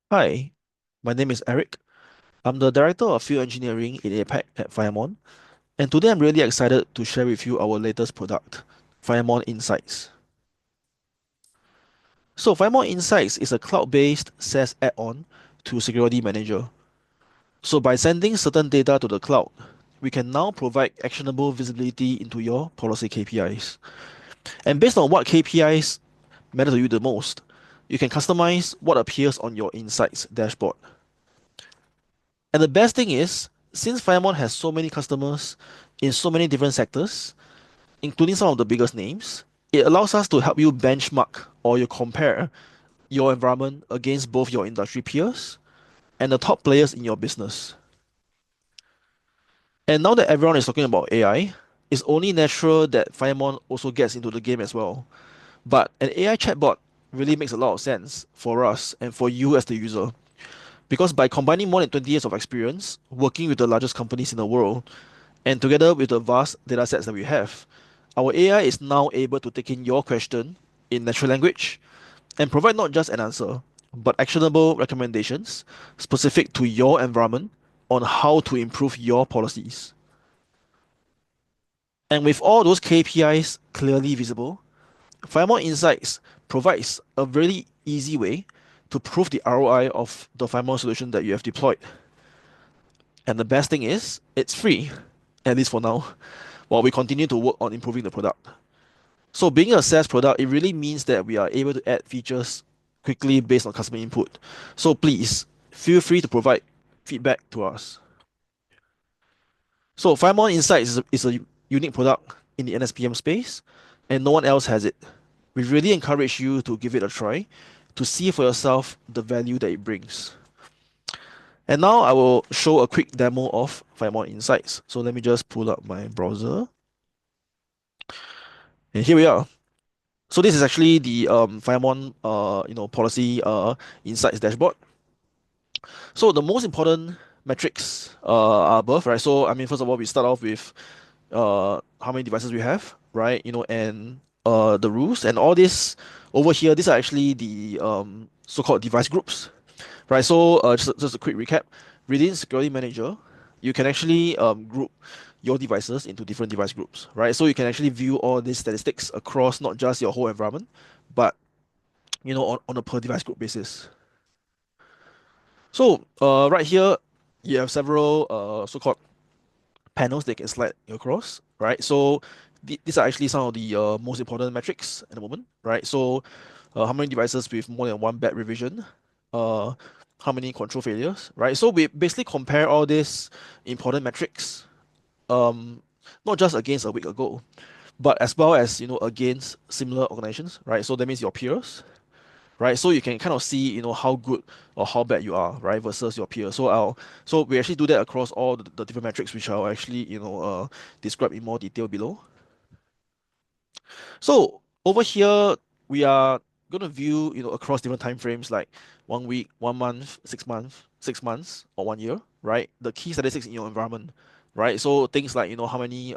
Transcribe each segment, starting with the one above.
Hi, my name is Eric. I'm the Director of Field Engineering in APAC at FireMon, and today I'm really excited to share with you our latest product, FireMon Insights. So, FireMon Insights is a cloud-based SaaS add-on to Security Manager. So, by sending certain data to the cloud, we can now provide actionable visibility into your policy KPIs. And based on what KPIs matter to you the most, you can customize what appears on your Insights dashboard. And the best thing is, since FireMon has so many customers in so many different sectors, including some of the biggest names, it allows us to help you benchmark or you compare your environment against both your industry peers and the top players in your business. And now that everyone is talking about AI, it's only natural that FireMon also gets into the game as well. But an AI chatbot really makes a lot of sense for us and for you as the user. Because by combining more than 20 years of experience working with the largest companies in the world, and together with the vast data sets that we have, our AI is now able to take in your question in natural language and provide not just an answer, but actionable recommendations specific to your environment on how to improve your policies. And with all those KPIs clearly visible, FireMon Insights provides a very easy way to prove the ROI of the FireMon solution that you have deployed. And the best thing is, it's free, at least for now, while we continue to work on improving the product. So being a SaaS product, it really means that we are able to add features quickly based on customer input. So please feel free to provide feedback to us. So FireMon Insights is a unique product in the NSPM space, and no one else has it. We really encourage you to give it a try to see for yourself the value that it brings. And now I will show a quick demo of FireMon Insights. So let me just pull up my browser. And here we are. So this is actually the FireMon policy insights dashboard. So the most important metrics are above, right? So I mean, first of all, we start off with how many devices we have, right? And the rules and all this over here. These are actually the so-called device groups, right? So just a quick recap. Within Security Manager, you can actually group your devices into different device groups, right? So you can actually view all these statistics across not just your whole environment, but on a per device group basis. So right here, you have several so-called panels they can slide across, right? So these are actually some of the most important metrics at the moment, right? So how many devices with more than one bad revision, uh, how many control failures, right? So we basically compare all these important metrics, um, not just against a week ago, but as well as against similar organizations, right? So that means your peers, right? So you can kind of see, how good or how bad you are, right, versus your peers. So we actually do that across all the different metrics, which I'll actually, describe in more detail below. So over here, we are going to view, across different time frames like 1 week, 1 month, 6 months, 6 months, or 1 year, right? The key statistics in your environment, right? So things like, how many,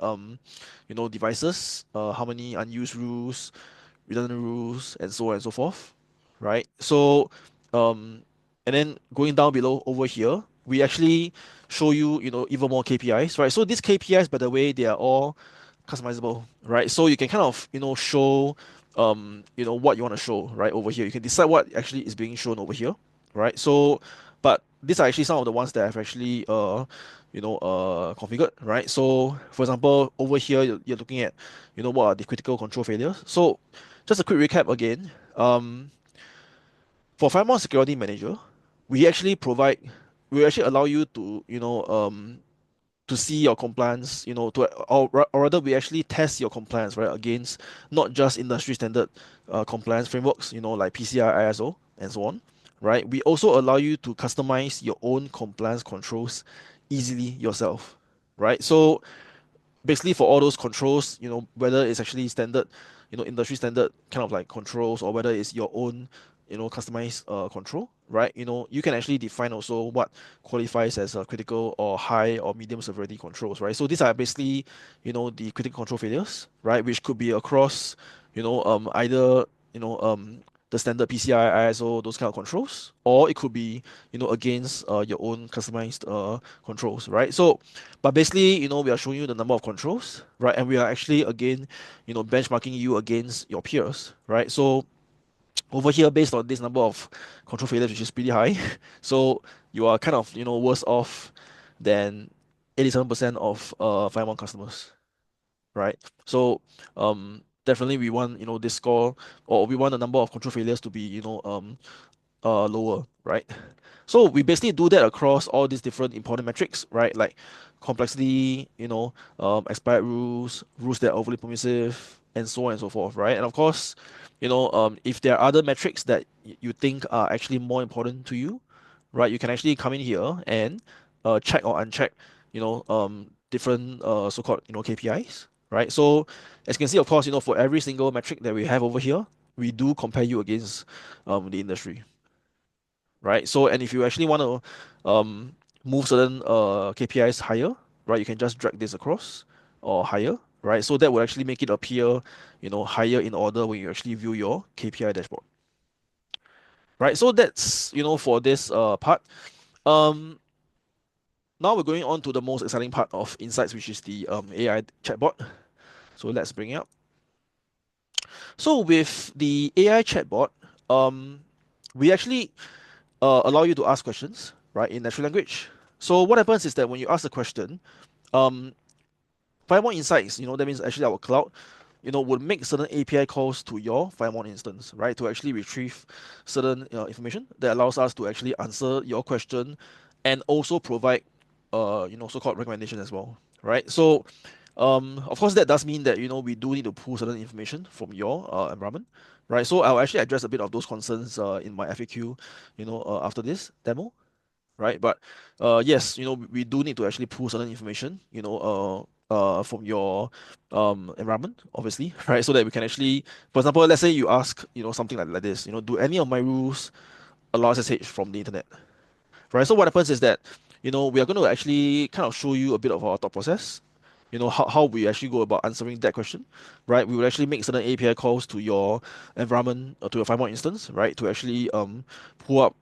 devices, how many unused rules, redundant rules, and so on and so forth, right? So, um, and then going down below over here, we actually show you, even more KPIs, right? So these KPIs, by the way, they are all customizable, right? So you can kind of, show, what you want to show, right? Over here, you can decide what actually is being shown over here, right? So, but these are actually some of the ones that I've actually, configured, right? So, for example, over here, you're looking at, what are the critical control failures. So, just a quick recap again. For FireMon Security Manager, we actually provide, we actually allow you to, to see your compliance, or rather, we actually test your compliance, right, against not just industry standard compliance frameworks, like PCI, ISO, and so on, right? We also allow you to customize your own compliance controls easily yourself, right? So basically for all those controls, whether it's actually standard, industry standard kind of like controls or whether it's your own, customized control, right? You can actually define also what qualifies as a critical or high or medium severity controls, right? So these are basically, the critical control failures, right? Which could be across, either, the standard PCI, ISO, those kind of controls, or it could be, against your own customized controls, right? So, but basically, we are showing you the number of controls, right? And we are actually again, benchmarking you against your peers, right? So over here, based on this number of control failures, which is pretty high, so you are kind of, worse off than 87% of FireMon customers, right? So definitely we want, this score, or we want the number of control failures to be, lower, right? So we basically do that across all these different important metrics, right? Like complexity, expired rules, rules that are overly permissive, and so on and so forth, right? And of course, if there are other metrics that you think are actually more important to you, right, you can actually come in here and check or uncheck, different so-called, KPIs, right? So as you can see, of course, for every single metric that we have over here, we do compare you against the industry, right? So, and if you actually want to move certain KPIs higher, right, you can just drag this across or higher, right? So that will actually make it appear, higher in order when you actually view your KPI dashboard, right? So that's, for this part. Um, Now we're going on to the most exciting part of Insights, which is the AI chatbot. So let's bring it up. So with the AI chatbot, um, we actually allow you to ask questions, right, in natural language. So what happens is that when you ask a question, um, FireMon Insights, that means actually our cloud, would make certain API calls to your FireMon instance, right, to actually retrieve certain information that allows us to actually answer your question and also provide, so-called recommendation as well, right? So, of course, that does mean that, we do need to pull certain information from your environment, right? So I'll actually address a bit of those concerns in my FAQ, after this demo, right? But yes, we do need to actually pull certain information, from your environment, obviously, right? So that we can actually, for example, let's say you ask, something like this, do any of my rules allow SSH from the internet, right? So what happens is that, we are going to actually kind of show you a bit of our thought process, how we actually go about answering that question, right? We will actually make certain API calls to your environment, to your FireMon instance, right, to actually pull up,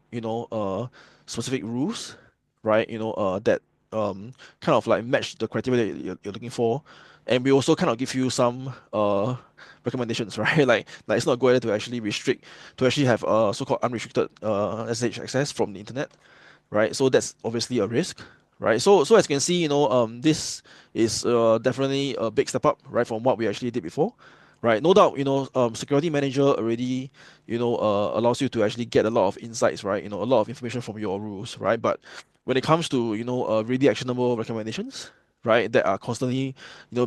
specific rules, right, that kind of like match the criteria that you're looking for, and we also kind of give you some recommendations, right? Like it's not good to actually restrict, to actually have so-called unrestricted SSH access from the internet, right? So that's obviously a risk, right? So as you can see, this is definitely a big step up, right, from what we actually did before, right? No doubt, security manager already, allows you to actually get a lot of insights, right? A lot of information from your rules, right? But when it comes to, really actionable recommendations, right, that are constantly,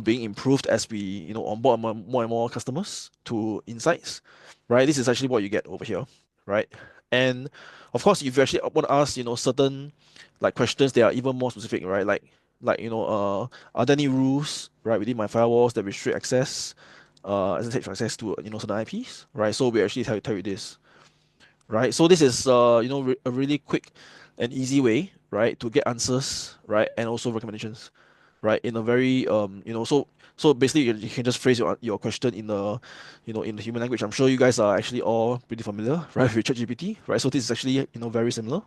being improved as we, onboard more and more customers to insights, right? This is actually what you get over here, right? And of course, if you actually want to ask, certain like questions that are even more specific, right? Like are there any rules, right, within my firewalls that restrict access, SSH access to certain IPs, right? So we actually tell you this, right? So this is a really quick and easy way, right, to get answers, right, and also recommendations, right, in a very so basically you can just phrase your question in the in the human language. I'm sure you guys are actually all pretty familiar, right, with ChatGPT, right? So this is actually very similar.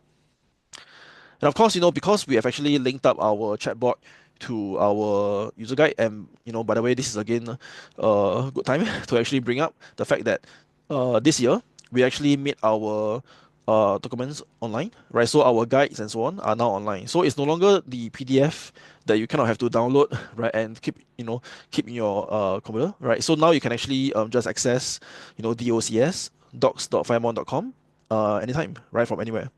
And of course, because we have actually linked up our chatbot to our user guide, and by the way, this is again a good time to actually bring up the fact that this year we actually made our documents online, right? So our guides and so on are now online. So it's no longer the PDF that you kind of have to download, right, and keep in your computer, right? So now you can actually just access, DOCS docs.firemon.com anytime, right, from anywhere.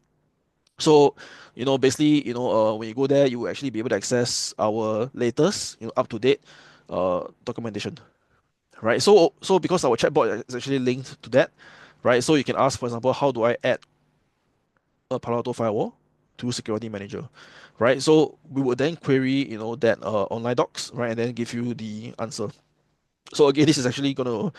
So, basically, when you go there, you will actually be able to access our latest, up to date documentation, right? So because our chatbot is actually linked to that, right? So you can ask, for example, how do I add a Palo Alto firewall to Security Manager, right? So we would then query, that online docs, right, and then give you the answer. So again, this is actually gonna,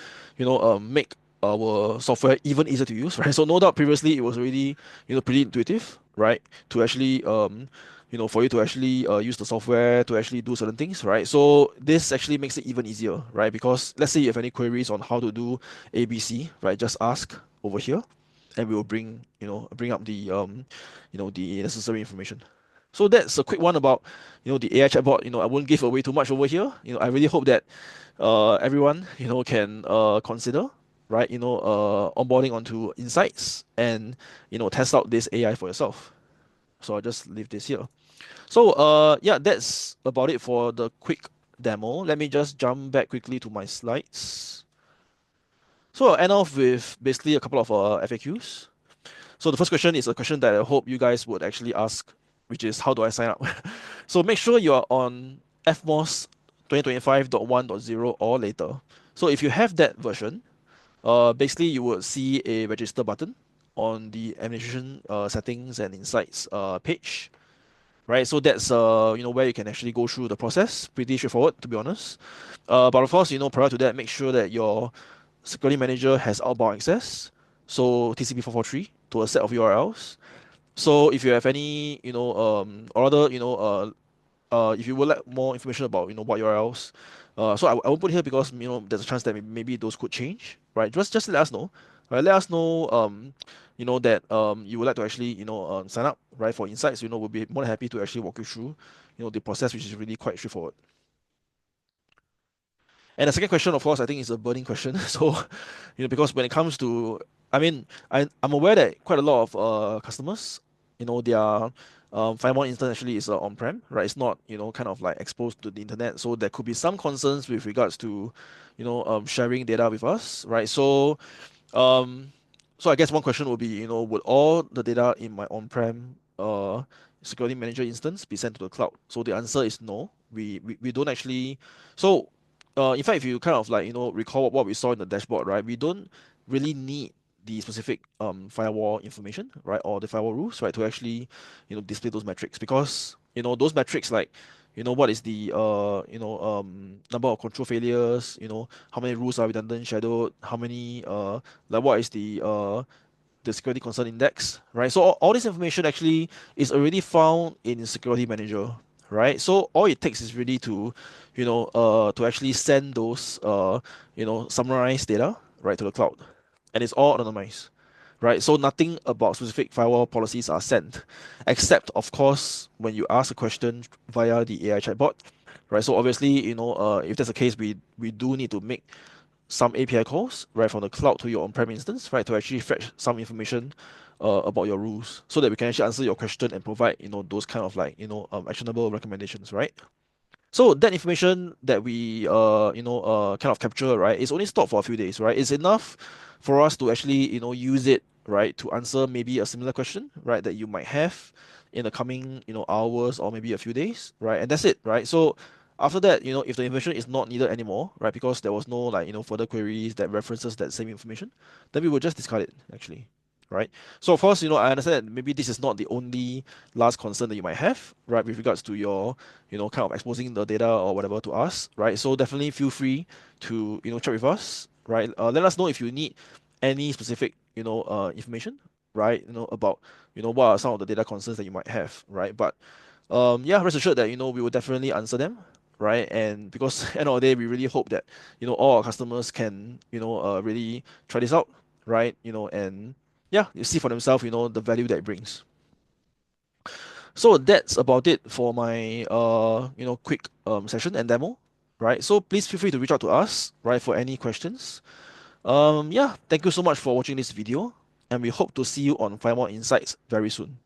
make our software even easier to use, right? So no doubt previously it was already, pretty intuitive, right? To actually, for you to actually use the software to actually do certain things, right? So this actually makes it even easier, right? Because let's say you have any queries on how to do ABC, right? Just ask, over here, and we will bring up the necessary information. So that's a quick one about the AI chatbot. I won't give away too much over here. I really hope that everyone can consider, right, onboarding onto Insights and test out this AI for yourself. So I'll just leave this here. So yeah, that's about it for the quick demo. Let me just jump back quickly to my slides. So I'll end off with basically a couple of FAQs. So the first question is a question that I hope you guys would actually ask, which is how do I sign up? So make sure you are on FMOS 2025.1.0 or later. So if you have that version, basically you would see a register button on the administration settings and insights page, right? So that's where you can actually go through the process. Pretty straightforward, to be honest. But of course, prior to that, make sure that your security manager has outbound access, so TCP 443 to a set of URLs. So if you have any, or other, if you would like more information about, what URLs, so I won't put here because there's a chance that maybe those could change, right? Just let us know, right? Let us know, that you would like to actually, sign up, right, for Insights. We'll be more than happy to actually walk you through, the process, which is really quite straightforward. And the second question, of course, I think is a burning question. So, because when it comes to, I mean, I'm aware that quite a lot of customers, their FireMon instance actually is on-prem, right? It's not, kind of like exposed to the internet. So there could be some concerns with regards to, sharing data with us, right? Um, so I guess one question would be, would all the data in my on-prem security manager instance be sent to the cloud? So the answer is no. We don't actually. So in fact, if you kind of like recall what we saw in the dashboard, right? We don't really need the specific firewall information, right, or the firewall rules, right, to actually display those metrics because those metrics like what is the number of control failures, how many rules are redundant shadowed, how many like what is the security concern index, right? So all this information actually is already found in Security Manager, right? So all it takes is really to actually send those summarized data right to the cloud, and it's all anonymized, right? So nothing about specific firewall policies are sent, except of course when you ask a question via the AI chatbot, right? So obviously if that's the case, we do need to make some API calls right from the cloud to your on-prem instance, right, to actually fetch some information about your rules, so that we can actually answer your question and provide those kind of like actionable recommendations, right? So that information that we kind of capture, right, is only stored for a few days, right? It's enough for us to actually use it, right, to answer maybe a similar question, right, that you might have in the coming hours or maybe a few days, right? And that's it, right? So after that, if the information is not needed anymore, right, because there was no like further queries that references that same information, then we will just discard it actually. Right. So of course, I understand that maybe this is not the only last concern that you might have, right, with regards to your kind of exposing the data or whatever to us, right? So definitely feel free to, chat with us, right? Let us know if you need any specific, information, right? About, what are some of the data concerns that you might have, right? But yeah, rest assured that, we will definitely answer them, right? And because end of the day, we really hope that, all our customers can, really try this out, right? And yeah, you see for themselves, the value that it brings. So that's about it for my quick session and demo, right? So please feel free to reach out to us, right, for any questions. Yeah, thank you so much for watching this video, and we hope to see you on FireMon Insights very soon.